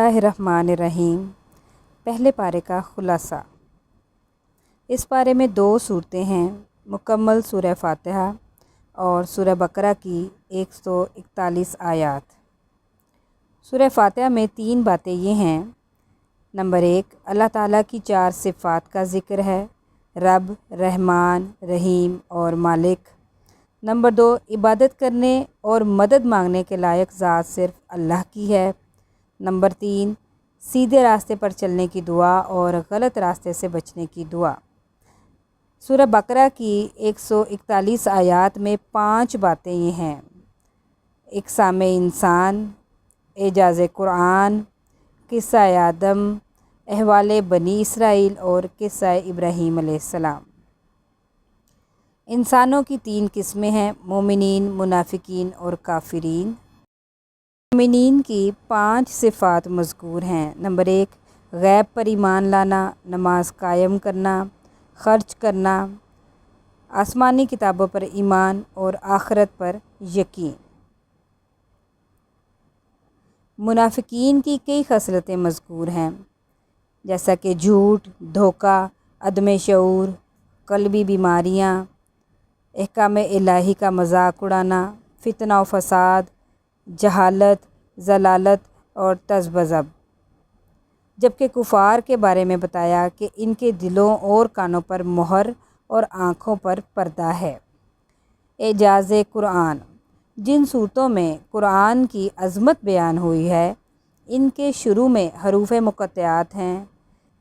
الرحمن پہلے پارے کا خلاصہ۔ اس پارے میں 2 صورتیں ہیں، مکمل سورہ فاتحہ اور سورہ بقرہ کی 141 آیات۔ سورہ فاتحہ میں 3 باتیں یہ ہیں۔ نمبر 1، اللہ تعالیٰ کی 4 صفات کا ذکر ہے، رب، رحمان، رحیم اور مالک۔ نمبر 2، عبادت کرنے اور مدد مانگنے کے لائق ذات صرف اللہ کی ہے۔ نمبر 3، سیدھے راستے پر چلنے کی دعا اور غلط راستے سے بچنے کی دعا۔ سورہ بقرہ کی 141 آیات میں 5 باتیں یہ ہیں: اقسام انسان، اعجاز قرآن، قصہ آدم، احوال بنی اسرائیل اور قصہ ابراہیم علیہ السلام۔ انسانوں کی 3 قسمیں ہیں، مومنین، منافقین اور کافرین۔ مومنین کی 5 صفات مذکور ہیں۔ نمبر 1، غیب پر ایمان لانا، نماز قائم کرنا، خرچ کرنا، آسمانی کتابوں پر ایمان اور آخرت پر یقین۔ منافقین کی کئی خصلتیں مذکور ہیں، جیسا کہ جھوٹ، دھوکہ، عدم شعور، قلبی بیماریاں، احکام الہی کا مذاق اڑانا، فتنہ و فساد، جہالت، ضلالت اور تذبذب۔ جبکہ کفار کے بارے میں بتایا کہ ان کے دلوں اور کانوں پر مہر اور آنکھوں پر پردہ ہے۔ اعجاز قرآن، جن صورتوں میں قرآن کی عظمت بیان ہوئی ہے، ان کے شروع میں حروف مقطعات ہیں،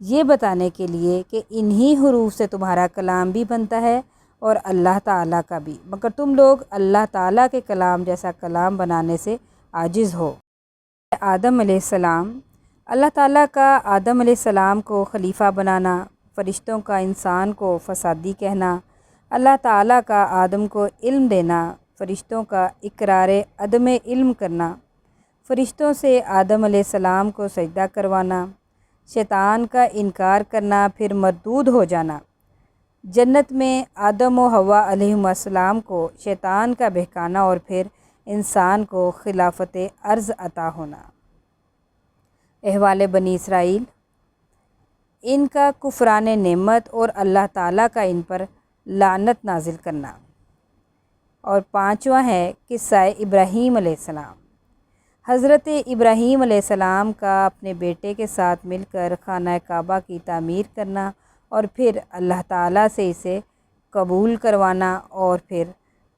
یہ بتانے کے لیے کہ انہی حروف سے تمہارا کلام بھی بنتا ہے اور اللہ تعالیٰ کا بھی، مگر تم لوگ اللہ تعالیٰ کے کلام جیسا کلام بنانے سے عاجز ہو۔ آدم علیہ السلام، اللہ تعالیٰ کا آدم علیہ السلام کو خلیفہ بنانا، فرشتوں کا انسان کو فسادی کہنا، اللہ تعالیٰ کا آدم کو علم دینا، فرشتوں کا اقرار عدم علم کرنا، فرشتوں سے آدم علیہ السلام کو سجدہ کروانا، شیطان کا انکار کرنا پھر مردود ہو جانا، جنت میں آدم و حوا علیہم السلام کو شیطان کا بہکانا اور پھر انسان کو خلافت ارض عطا ہونا۔ احوال بنی اسرائیل، ان کا کفران نعمت اور اللہ تعالیٰ کا ان پر لعنت نازل کرنا۔ اور 5واں ہے قصہ ابراہیم علیہ السلام، حضرت ابراہیم علیہ السلام کا اپنے بیٹے کے ساتھ مل کر خانہ کعبہ کی تعمیر کرنا اور پھر اللہ تعالیٰ سے اسے قبول کروانا اور پھر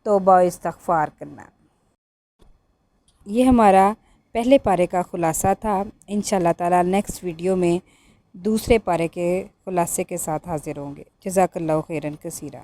توبہ و استغفار کرنا۔ یہ ہمارا پہلے پارے کا خلاصہ تھا۔ انشاءاللہ تعالیٰ نیکسٹ ویڈیو میں دوسرے پارے کے خلاصے کے ساتھ حاضر ہوں گے۔ جزاک اللہ خیراً کثیرا۔